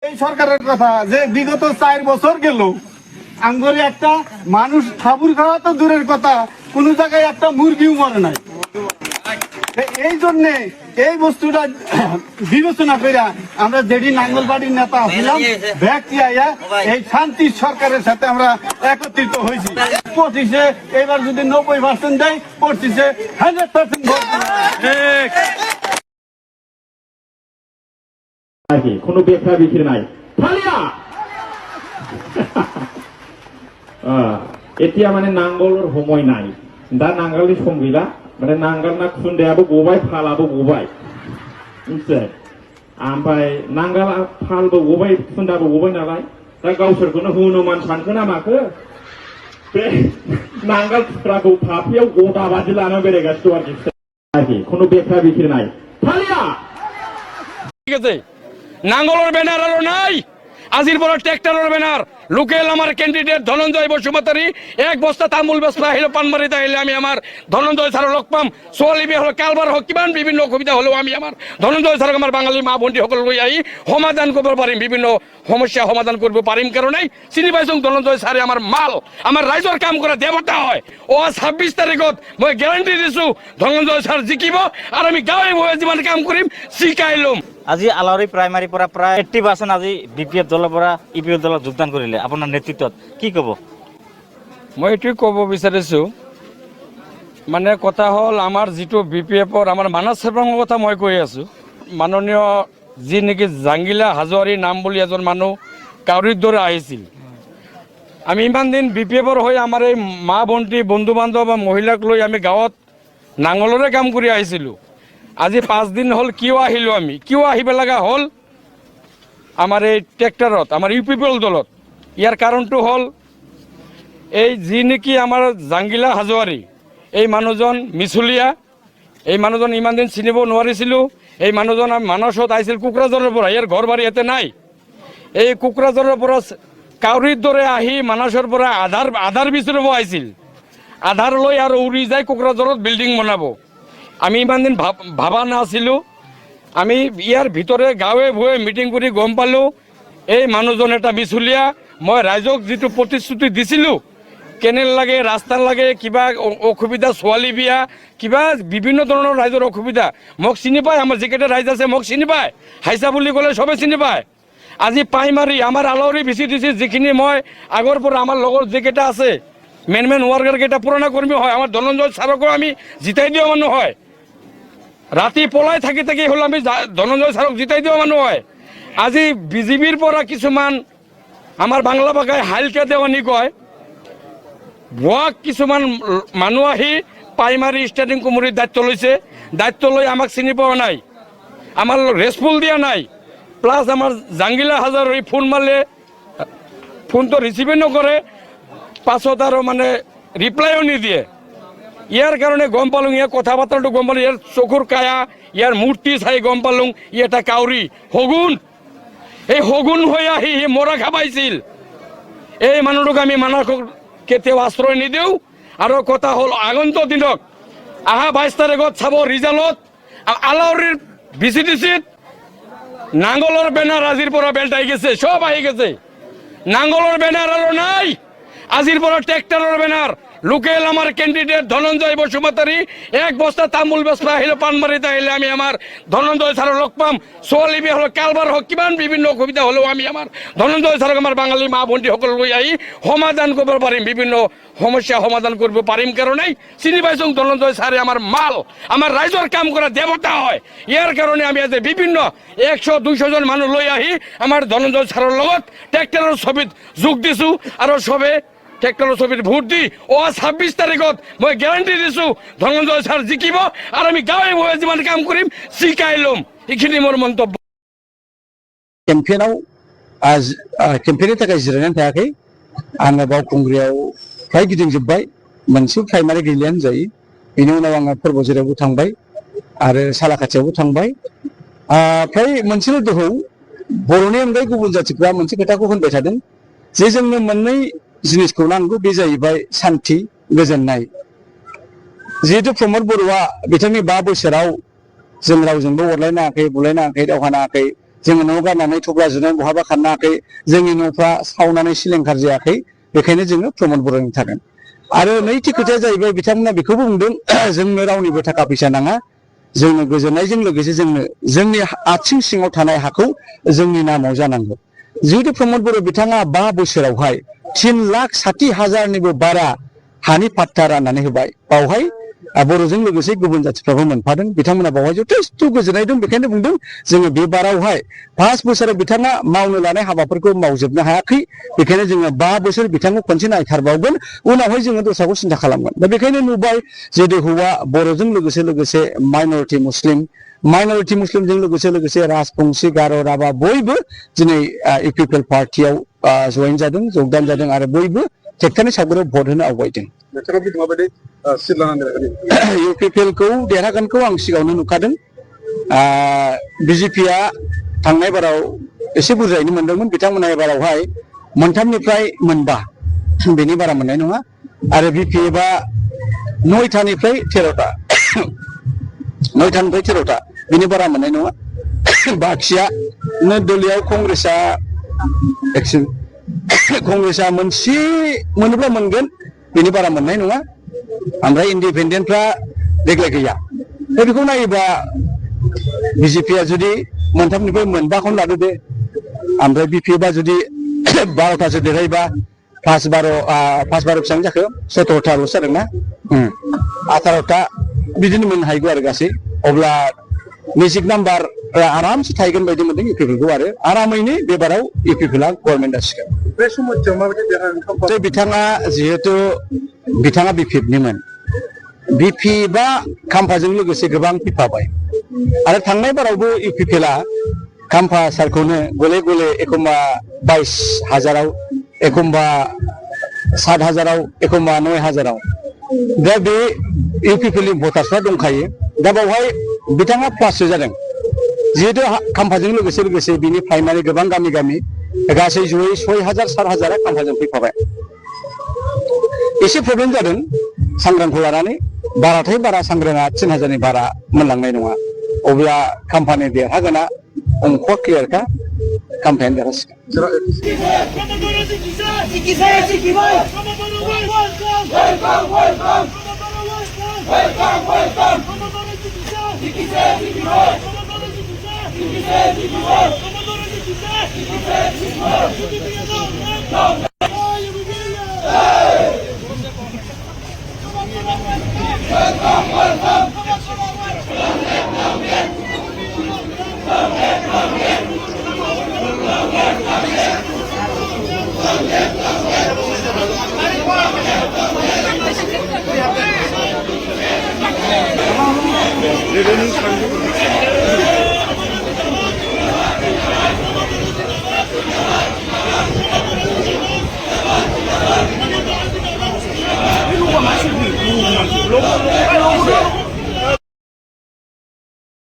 এই সরকারের কথা যে বিগত 4 বছর গেল আঙ্গরে একটা মানুষ খাবুর খাওয়া তো দূরের কথা, কোন জায়গায় একটা মুরগিও মরে নাই। এই জন্য এই বস্তুটা বিবেচনা করে আমরা যেদিন নাঙ্গলবাড়ির নেতা আসলাম ব্যক্তি আইয়া এই শান্তি সরকারের সাথে আমরা একত্রিত হয়েছি। 25-এ এবার যদি 90% দেয়, 25-এ 100% ভোট। কোনো বেখা বিক্রি নাই এতিয়া মানে নাंगलर সময় নাই दा नांगलनि सम गैला माने नांगल ना खुन्दायाबो गबाय फालाबो गबाय मिथिबाय ओमफ्राय नांगल फालबो गबाय खुन्दाबो गबाय नालाय दा गावसोरखौनो हनुमान सानखो ना माखो बे नांगल थुख्राखौ फाफ्लियाव गदा बादि लाना बेरायगासिनो आरोखि কোনো बेखा बिखिर নাই फालिया ঠিক আছে নাঙ্গলের ব্যানার আলো নাই আজির বড় ট্রাক্টরের ব্যানার লোকেল আমার ক্যান্ডিডেট ধনঞ্জয় বসুমতারি এক বস্তা তামুল বেচলা আহিলে পানমারিতে আহিলে আমি আমার ধনঞ্জয় স্যার লগ পাম ছোৱালী বিয়া হল কালবাৰ হওক কিমান বিভিন্ন অসুবিধা হলেও আমি আমার ধনঞ্জয় স্যারক আমার বাঙালি মা ভণ্টি সকল লৈ আহি সমাধান কৰিব পাৰিম, বিভিন্ন সমস্যা সমাধান কৰিব পাৰিম। কাৰণেই চিনি পাইছোঁ ধনঞ্জয় স্যাৰে আমাৰ মাল, আমাৰ ৰাইজৰ কাম কৰা দেৱতা হয়। 26 তাৰিখত মই গ্যাৰান্টি দিছোঁ ধনঞ্জয় স্যাৰ জিকিব আৰু আমি গাঁৱে ভূঞে যিমান কাম কৰিম শিকাই ল'ম। আজি আলাউৰি প্ৰাইমাৰীৰ পৰা প্ৰায় 80% আজি বিপিএফ দলৰ পৰা ইপিএফ দলত যোগদান কৰিলে আপোনাৰ নেতৃত্বত, কি ক'ব? মই এইটোৱে ক'ব বিচাৰিছোঁ, মানে কথা হ'ল আমাৰ যিটো বিপিএফৰ আমাৰ মানস চেব্ৰঙৰ কথা মই কৈ আছোঁ। মাননীয় যি নেকি জাংগিলা হাজোৱাৰী নাম বুলি এজন মানুহ কাউৰীৰ দৰে আহিছিল। আমি ইমান দিন বিপিএফৰ হৈ আমাৰ এই মা ভণ্টি বন্ধু বান্ধৱ বা মহিলাক লৈ আমি গাঁৱত নাঙলৰে কাম কৰি আহিছিলোঁ। আজি 5 দিন হ'ল কিয় আহিলোঁ, আমি কিয় আহিব লগা হ'ল আমাৰ এই ট্ৰেক্টৰত, আমাৰ ইউপিপিএল দলত। ইয়াৰ কাৰণটো হ'ল এই যি নেকি আমাৰ জাংগিলা হাজোৱাৰী এই মানুহজন মিছলীয়া, এই মানুহজন ইমান দিন চিনিব নোৱাৰিছিলোঁ। এই মানুহজন মানসত আহিছিল কোকৰাঝাৰৰ পৰা, ইয়াৰ ঘৰ বাৰী ইয়াতে নাই। এই কোকৰাঝাৰৰ পৰা কাউৰীৰ দৰে আহি মানসৰ পৰা আধাৰ বিচৰিব আহিছিল। আধাৰ লৈ আৰু উৰি যায় কোকৰাঝাৰত বিল্ডিং বনাব। আমি ইমান দিন ভাবা নাছিলোঁ। আমি ইয়াৰ ভিতৰে গাঁৱে ভূঞে মিটিং কৰি গম পালোঁ এই মানুহজন এটা মিছলীয়া। মই ৰাইজক যিটো প্ৰতিশ্ৰুতি দিছিলোঁ, কেনেল লাগে, ৰাস্তা লাগে, কিবা অসুবিধা, ছোৱালী বিয়া, কিবা বিভিন্ন ধৰণৰ ৰাইজৰ অসুবিধা মোক চিনি পায়। আমাৰ যিকেইটা ৰাইজ আছে মোক চিনি পায়, হাইচা বুলি ক'লে চবে চিনি পায়। আজি প্ৰাইমাৰী আমাৰ আলাউৰি ভিচিডিচি যিখিনি মই আগৰ পৰা আমাৰ লগৰ যিকেইটা আছে মেন ৱাৰ্কাৰকেইটা পুৰণা কৰ্মী হয়, আমাৰ ধনঞ্জয় ছাৰকো আমি জিতাই দিয়া মানুহ হয়। ৰাতি পলাই থাকি থাকি হ'ল আমি ধনঞ্জয় ছাৰক জিতাই দিয়া মানুহ হয়। আজি বিজেপিৰ পৰা কিছুমান আমাৰ বাংলা ভাষাই হাইলকা দেৱানী কয়, ভুৱা কিছুমান মানুহ আহি প্ৰাইমাৰী ষ্টাৰ্টিং কমিটিৰ দায়িত্ব লৈছে। দায়িত্ব লৈ আমাক চিনি পোৱা নাই, আমাৰ ৰেছপুল দিয়া নাই। প্লাছ আমাৰ জাংগিলা হাজোৱাৰী ফোন মাৰিলে ফোনটো ৰিচিভে নকৰে, পাছত আৰু মানে ৰিপ্লাইও নিদিয়ে। ইয়াৰ কাৰণে গম পালোঁ, ইয়াৰ কথা বাৰ্তাটো গম পালোঁ, ইয়াৰ চকুৰ কায়া, ইয়াৰ মূৰ্তি চাই গম পালোঁ ই এটা কাউৰী শগুন। এই শগুন হৈ আহি সি মৰা খাবাইছিল। এই মানুহটোক আমি মানসক কেতিয়াও আশ্ৰয় নিদিওঁ। আৰু কথা হ'ল আগন্তুক দিনত অহা 22 তাৰিখত চাব ৰিজাল্টত আলাউৰিৰ ভিচিডিচিত নাঙলৰ বেনাৰ আজিৰ পৰা বেল্টাই গেছে, সব আহি গেছে। নাঙলৰ বেনাৰ আৰু নাই, আজিৰ পৰা ট্ৰেক্টৰৰ বেনাৰ। লোকেল আমার ক্যান্ডিডেট ধনঞ্জয় বসুমতারি এক বস্তা তামুল বেচলা আহিলে পানমারিতে আহিলে আমি আমার ধনঞ্জয় স্যার লগ পাম, ছোৱালী বিয়া হল কালবাৰ হওক কিমান বিভিন্ন অসুবিধা হলেও আমি আমার ধনঞ্জয় স্যারক আমার বাঙালি মা ভণ্টি সকল লৈ আহি সমাধান কৰিব পাৰিম, বিভিন্ন সমস্যা সমাধান কৰিব পাৰিম। কাৰণেই চিনি পাইছোঁ ধনঞ্জয় স্যাৰে আমাৰ মাল, আমাৰ ৰাইজৰ কাম কৰা দেৱতা হয়। ইয়াৰ কাৰণে আমি আজি বিভিন্ন 100-200 জন মানুহ লৈ আহি আমাৰ ধনঞ্জয় স্যাৰৰ লগত ট্ৰেক্টৰৰ ছবিত যোগ দিছোঁ আৰু চবে ট্ৰেক্টৰৰ ছবিত ভোট দি 26 তাৰিখত মই গ্যাৰান্টি দিছোঁ ধনঞ্জয় স্যাৰ জিকিব আৰু আমি গাঁৱে ভূঞে যিমান কাম কৰিম শিকাই ল'ম। এইখিনি মোৰ মন্তব্য। केम्पेननि थाखाय जिरायनानै थायाखै आङो बावखुंग्रियाव फ्राय गिदिंजोब्बाय, मोनसे प्राइमारि गैलियानो जायो। बेनि उनाव आङो पर्बजिरायावबो थांबाय आरो सालाकाथियावबो थांबाय। फ्राय मोनसेल' दोहौ बर'नि अनगायै गुबुन जाथिफ्रा मोनसे खोथाखौ होनबाय थादों जे जोंनो मोननै जिनिसखौ नांगौ, बे जाहैबाय शान्ति, गोजोननाय। जिहेतु प्रमद बर'आ बिथांनि 5 बोसोराव जों रावजोंबो अरलायनाङाखै, बुलायनाङाखै, दावहा नाङाखै, जोङो न' गारनानै थुब्रा जुनानै बहाबा खारनो हायाखै, जोंनि न'फ्रा सावनानै सिलिंखार जायाखै, बेखायनो जोङो प्रमद बर'नि थागोन। आरो नैथि खोथाया जाहैबाय बिथांमोना बेखौबो बुंदों जोंनो रावनिबो थाखा फैसा नाङा, जोंनो गोजोननायजों लोगोसे जोंनो जोंनि आथिं सिङाव थानाय हाखौ जोंनि नामाव जानांगौ। जिहेतु प्रमद बर' बिथाङा 5 बोसोरावहाय 3,60,000निबो बारा हानि पाट्टा राननानै होबाय। बावहाय बर'जों लोगोसे गुबुन जाथिफ्राबो मोनफादों। बिथांमोना बावहाय जथेस्थ' गोजोननाय दं। बेखायनो बुंदों जोङो बे बारावहाय 5 बोसोराव बिथाङा मावनो लानाय हाबाफोरखौ मावजोबनो हायाखै, बेखायनो जोङो 5 बोसोर बिथांखौ खनसे नायथारबावगोन, उनावहाय जोङो दस्राखौ सिन्था खालामगोन। दा बेखायनो नुबाय जेदो हौवा बर'जों लोगोसे माइनरिटि मुस्लिमजों लोगोसे राजबंसि, गार', राभा बयबो दिनै इउपिपिएल पार्टियाव जयेन जादों, जगदान जादों आरो बयबो टेक्टारनि सावगारियाव भट होनो आवगायदों। इउपिपिएलखौ देरहागोनखौ आं सिगाङावनो नुखादों। बिजेपिया थांनाय बाराव एसे बुरजायैनो मोनदोंमोन, बिथांमोना एबारावहाय 3निफ्राय 5, बेनि बारा मोननाय नङा। आरो बिपिएफआ 9थानिफ्राय 13टा, 9थानिफ्राय 13टा, बेनि बारा मोननाय नङा। बाखिया निर्दलीय कंग्रेसा मोनसे मोनोब्ला मोनगोन, बेनि बारा मोननाय नङा। ओमफ्राय इन्डिपेन्डेन्टफ्रा देग्लाय गैया। दा बेखौ नायोबा बिजेपिया जुदि 3निफ्राय 5खौनो लादो दे, ओमफ्राय बिपिएफआ जुदि 12टासो देरहायोबा 5-12 बेसेबां जाखो, 17टाल'सो जादोंना, 18टा बिदिनो मोननो हागौ आरो गासै। अब्ला मेजिक नाम्बार आरामसे थाहैगोन बायदि मोनदों इउपिपिएलखौ, आरो आरामैनो बेबाराव इउपिपिएलआ गभर्नमेन्ट जासिगोन। बे समस्यायाव माबायदि देरहागोन? बिथाङा जिहेथु बिथाङा बिपिएफनिमोन, बिपिएफआ खाम्फाजों लोगोसे गोबां फैफाबाय। आरो थांनाय बारावबो इउपिपिएलआ खाम्फा सारखौनो गले गले एखमबा 22,000आव, एखमबा 7,000आव, एखमबा 9,000आव। दा बे इउपिपिएलनि भटार्सफ्रा दंखायो। दा बावहाय बिथाङा प्लाससो जादों, जिहेतु खाम्फाजों लोगोसे बिनि प्राइमारि गोबां गामि गासै जयै 6,000-7,000आ खाम्फाजों फैफाबाय। एसे प्रब्लेम जादों सांग्रांखौ लानानै, बाराथाय बारा सांग्राङा 3,000नि बारा मोनलांनाय नङा। अब्ला खाम्फानि देरहागोना अंक'आ क्लियारखा, खाम्फायानो देरहासिगोन। Revenue